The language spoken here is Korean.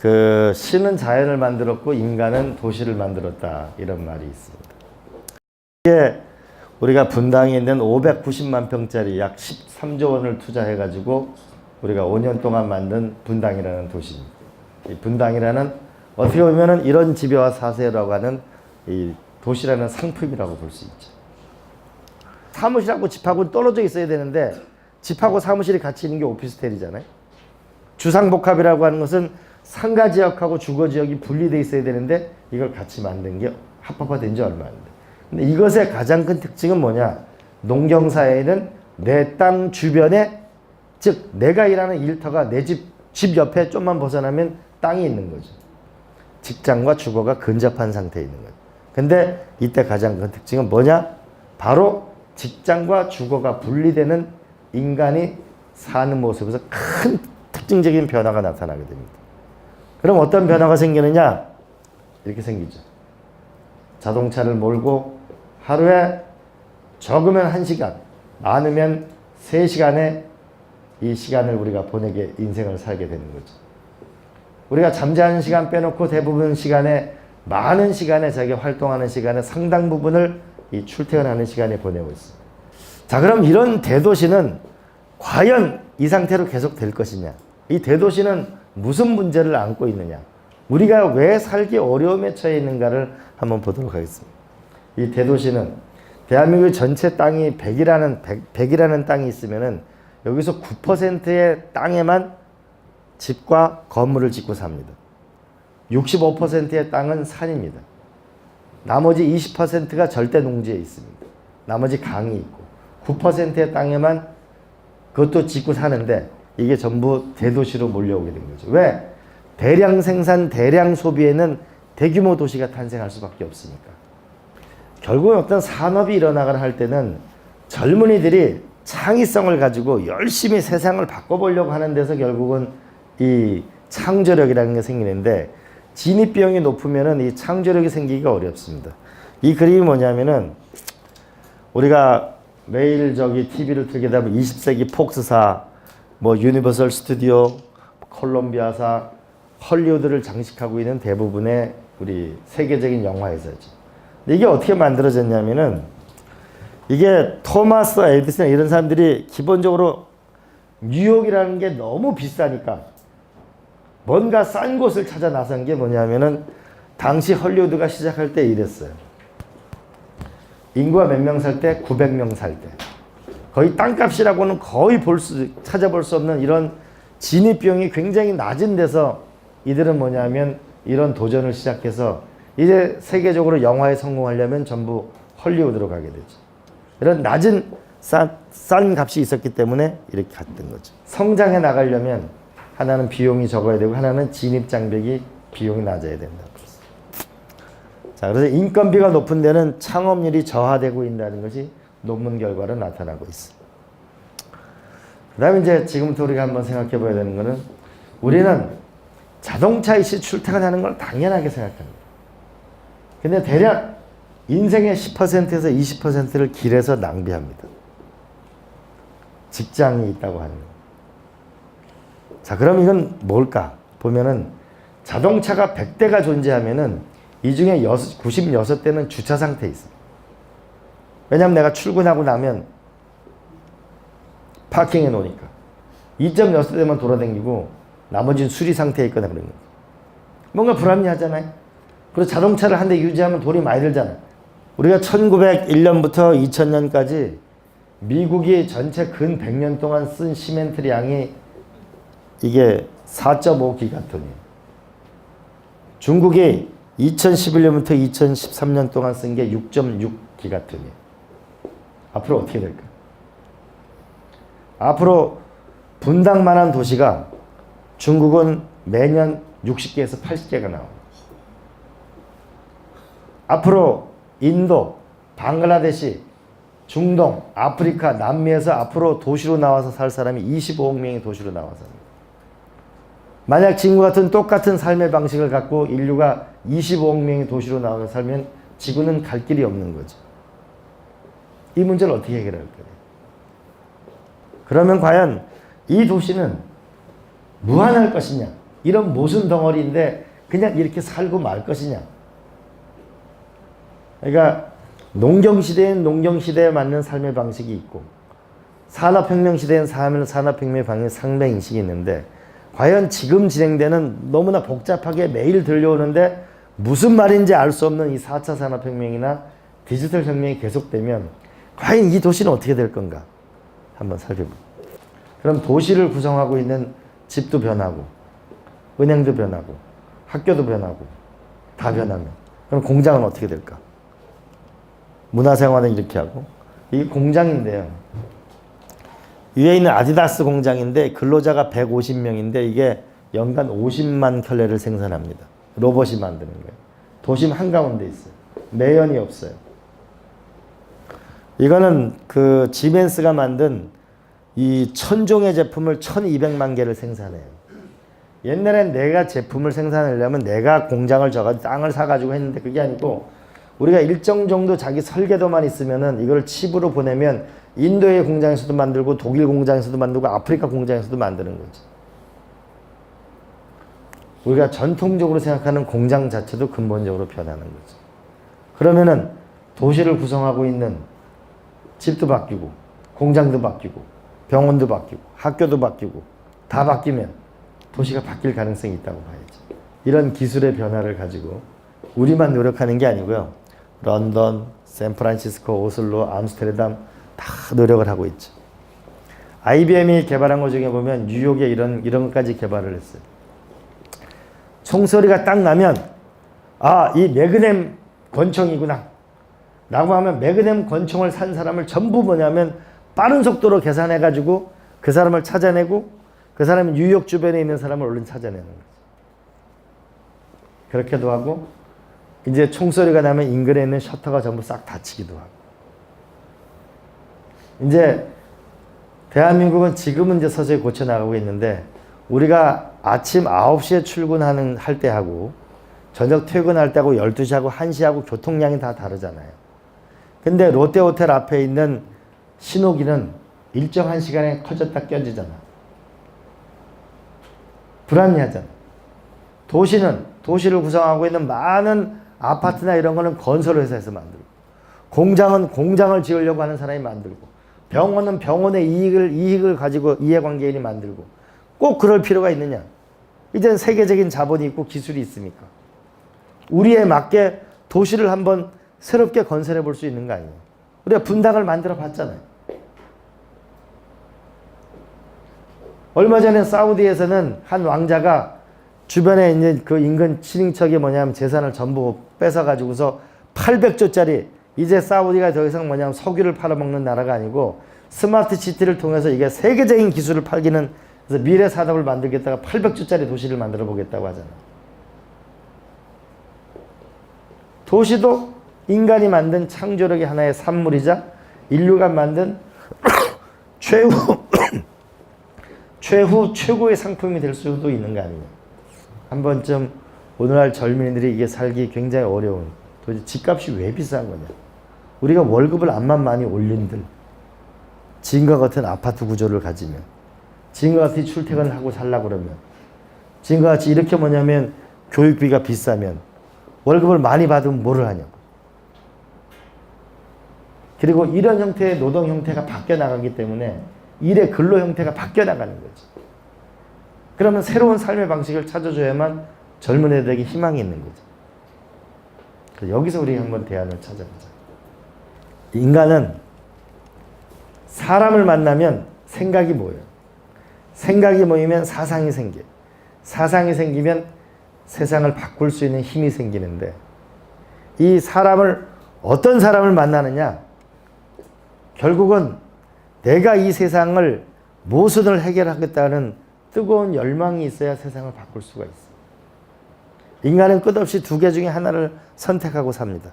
그 신은 자연을 만들었고 인간은 도시를 만들었다 이런 말이 있습니다. 이게 우리가 분당에 있는 590만 평짜리 약 13조 원을 투자해 가지고 우리가 5년 동안 만든 분당이라는 도시입니다. 이 분당이라는 어떻게 보면은 이런 집에 와 사세요라고 하는 이 도시라는 상품이라고 볼 수 있죠. 사무실하고 집하고 떨어져 있어야 되는데 집하고 사무실이 같이 있는 게 오피스텔이잖아요. 주상복합이라고 하는 것은 상가지역하고 주거지역이 분리되어 있어야 되는데 이걸 같이 만든 게 합법화된 지 얼마 안 돼. 근데 이것의 가장 큰 특징은 뭐냐? 농경사회에는 내 땅 주변에, 즉 내가 일하는 일터가 내 집 옆에 좀만 벗어나면 땅이 있는 거죠. 직장과 주거가 근접한 상태에 있는 거죠. 근데 이때 가장 큰 특징은 뭐냐? 바로 직장과 주거가 분리되는 인간이 사는 모습에서 큰 특징적인 변화가 나타나게 됩니다. 그럼 어떤 변화가 생기느냐? 이렇게 생기죠. 자동차를 몰고 하루에 적으면 1시간, 많으면 3시간의 이 시간을 우리가 보내게 인생을 살게 되는 거죠. 우리가 잠자는 시간 빼놓고 대부분 시간에 많은 시간에 자기 활동하는 시간의 상당 부분을 이 출퇴근하는 시간에 보내고 있습니다. 자, 그럼 이런 대도시는 과연 이 상태로 계속 될 것이냐? 이 대도시는 무슨 문제를 안고 있느냐? 우리가 왜 살기 어려움에 처해 있는가를 한번 보도록 하겠습니다. 이 대도시는 대한민국 전체 땅이 100이라는 땅이 있으면은 여기서 9%의 땅에만 집과 건물을 짓고 삽니다. 65%의 땅은 산입니다. 나머지 20%가 절대 농지에 있습니다. 나머지 강이 있고 9%의 땅에만 그것도 짓고 사는데 이게 전부 대도시로 몰려오게 된 거죠. 왜? 대량 생산, 대량 소비에는 대규모 도시가 탄생할 수밖에 없으니까. 결국 어떤 산업이 일어나거나 할 때는 젊은이들이 창의성을 가지고 열심히 세상을 바꿔보려고 하는 데서 결국은 이 창조력이라는 게 생기는데 진입비용이 높으면은 이 창조력이 생기기가 어렵습니다. 이 그림이 뭐냐면은 우리가 매일 TV를 틀게 되면 20세기 폭스사, 뭐 유니버설 스튜디오, 콜롬비아사, 헐리우드를 장식하고 있는 대부분의 우리 세계적인 영화 회사죠. 근데 이게 어떻게 만들어졌냐면은 이게 토마스 에디슨 이런 사람들이 기본적으로 뉴욕이라는 게 너무 비싸니까 뭔가 싼 곳을 찾아 나선 게 뭐냐면은 당시 헐리우드가 시작할 때 이랬어요. 인구가 몇 명 살 때? 900명 살 때. 거의 땅값이라고는 거의 찾아볼 수 없는 이런 진입비용이 굉장히 낮은 데서 이들은 뭐냐면 이런 도전을 시작해서 이제 세계적으로 영화에 성공하려면 전부 헐리우드로 가게 되죠. 이런 낮은 싼 값이 있었기 때문에 이렇게 갔던 거죠. 성장해 나가려면 하나는 비용이 적어야 되고 하나는 진입 장벽이 비용이 낮아야 된다. 자, 그래서 인건비가 높은 데는 창업률이 저하되고 있다는 것이 논문 결과로 나타나고 있습니다. 그 다음에 이제 지금부터 우리가 한번 생각해 봐야 되는 것은 우리는 자동차 이시 출퇴근하는 걸 당연하게 생각합니다. 근데 대략 인생의 10%에서 20%를 길에서 낭비합니다. 직장이 있다고 하는 거. 자, 그럼 이건 뭘까? 보면은 자동차가 100대가 존재하면은 이 중에 96대는 주차 상태에 있어요. 왜냐면 내가 출근하고 나면 파킹해 놓으니까. 2.6대만 돌아다니고 나머지는 수리 상태에 있거나 그런 거예요. 뭔가 불합리하잖아요. 그리고 자동차를 한 대 유지하면 돈이 많이 들잖아요. 우리가 1901년부터 2000년까지 미국이 전체 근 100년 동안 쓴 시멘트 양이 이게 4.5 기가톤이에요. 중국이 2011년부터 2013년 동안 쓴 게 6.6 기가톤이에요. 앞으로 어떻게 될까? 앞으로 분당만한 도시가 중국은 매년 60개에서 80개가 나옵니다. 앞으로 인도, 방글라데시, 중동, 아프리카, 남미에서 앞으로 도시로 나와서 살 사람이 25억 명이 도시로 나와서 삽니다. 만약 지금과 같은 똑같은 삶의 방식을 갖고 인류가 25억 명이 도시로 나와서 살면 지구는 갈 길이 없는 거죠. 이 문제를 어떻게 해결할 거예요? 그러면 과연 이 도시는 무한할 것이냐? 이런 모순 덩어리인데 그냥 이렇게 살고 말 것이냐. 그러니까 농경시대엔 농경시대에 맞는 삶의 방식이 있고 산업혁명 시대엔 산업혁명의 방식 상배인식이 있는데 과연 지금 진행되는 너무나 복잡하게 매일 들려오는데 무슨 말인지 알 수 없는 이 4차 산업혁명이나 디지털 혁명이 계속되면 과연 이 도시는 어떻게 될 건가 한번 살펴볼게요. 그럼 도시를 구성하고 있는 집도 변하고 은행도 변하고 학교도 변하고 다 변하면 그럼 공장은 어떻게 될까? 문화생활은 이렇게 하고 이게 공장인데요. 위에 있는 아디다스 공장인데 근로자가 150명인데 이게 연간 50만 켤레를 생산합니다. 로봇이 만드는 거예요. 도심 한가운데 있어요. 매연이 없어요. 이거는 그 지멘스가 만든 이 1000종의 제품을 1200만 개를 생산해요. 옛날엔 내가 제품을 생산하려면 내가 공장을 져가지고 땅을 사가지고 했는데 그게 아니고 우리가 일정 정도 자기 설계도만 있으면은 이걸 칩으로 보내면 인도의 공장에서도 만들고 독일 공장에서도 만들고 아프리카 공장에서도 만드는 거지. 우리가 전통적으로 생각하는 공장 자체도 근본적으로 변하는 거죠. 그러면은 도시를 구성하고 있는 집도 바뀌고 공장도 바뀌고 병원도 바뀌고 학교도 바뀌고 다 바뀌면 도시가 바뀔 가능성이 있다고 봐야죠. 이런 기술의 변화를 가지고 우리만 노력하는 게 아니고요. 런던, 샌프란시스코, 오슬로, 암스테르담 다 노력을 하고 있죠. IBM이 개발한 것 중에 보면 뉴욕에 이런 것까지 개발을 했어요. 총소리가 딱 나면 아, 이 매그넴 권총이구나 라고 하면 매그넴 권총을 산 사람을 전부 뭐냐면 빠른 속도로 계산해 가지고 그 사람을 찾아내고 그 사람이 뉴욕 주변에 있는 사람을 얼른 찾아내는 거죠. 그렇게도 하고 이제 총소리가 나면 인근에 있는 셔터가 전부 싹 닫히기도 하고 이제 대한민국은 지금은 이제 서서히 고쳐나가고 있는데 우리가 아침 9시에 할 때하고 저녁 퇴근할 때하고 12시하고 1시하고 교통량이 다 다르잖아요. 근데 롯데호텔 앞에 있는 신호기는 일정한 시간에 커졌다 껴지잖아. 불합리하잖아. 도시를 구성하고 있는 많은 아파트나 이런 거는 건설회사에서 만들고 공장은 공장을 지으려고 하는 사람이 만들고 병원은 병원의 이익을 가지고 이해관계인이 만들고 꼭 그럴 필요가 있느냐. 이제는 세계적인 자본이 있고 기술이 있으니까 우리에 맞게 도시를 한번 새롭게 건설해 볼 수 있는 거 아니에요. 우리가 분당을 만들어 봤잖아요. 얼마 전에 사우디에서는 한 왕자가 주변에 이제 그 인근 친인척이 뭐냐면 재산을 전부 뺏어가지고서 800조짜리 이제 사우디가 더 이상 뭐냐면 석유를 팔아먹는 나라가 아니고 스마트 시티를 통해서 이게 세계적인 기술을 팔기는 그래서 미래 산업을 만들겠다가 800조짜리 도시를 만들어 보겠다고 하잖아. 도시도 인간이 만든 창조력의 하나의 산물이자 인류가 만든 최고의 상품이 될 수도 있는 거 아니냐. 한 번쯤 오늘날 젊은이들이 이게 살기 굉장히 어려운 도대체 집값이 왜 비싼 거냐. 우리가 월급을 암만 많이 올린들 지금과 같은 아파트 구조를 가지면 지금과 같이 출퇴근을 하고 살려고 그러면 지금과 같이 이렇게 뭐냐면 교육비가 비싸면 월급을 많이 받으면 뭐를 하냐고. 그리고 이런 형태의 노동 형태가 바뀌어 나가기 때문에 일의 근로 형태가 바뀌어 나가는 거지. 그러면 새로운 삶의 방식을 찾아줘야만 젊은 애들에게 희망이 있는 거죠. 그래서 여기서 우리 한번 대안을 찾아보자. 인간은 사람을 만나면 생각이 모여요. 생각이 모이면 사상이 생겨요. 사상이 생기면 세상을 바꿀 수 있는 힘이 생기는데 이 사람을 어떤 사람을 만나느냐 결국은 내가 이 세상을 모순을 해결하겠다는 뜨거운 열망이 있어야 세상을 바꿀 수가 있어요. 인간은 끝없이 두 개 중에 하나를 선택하고 삽니다.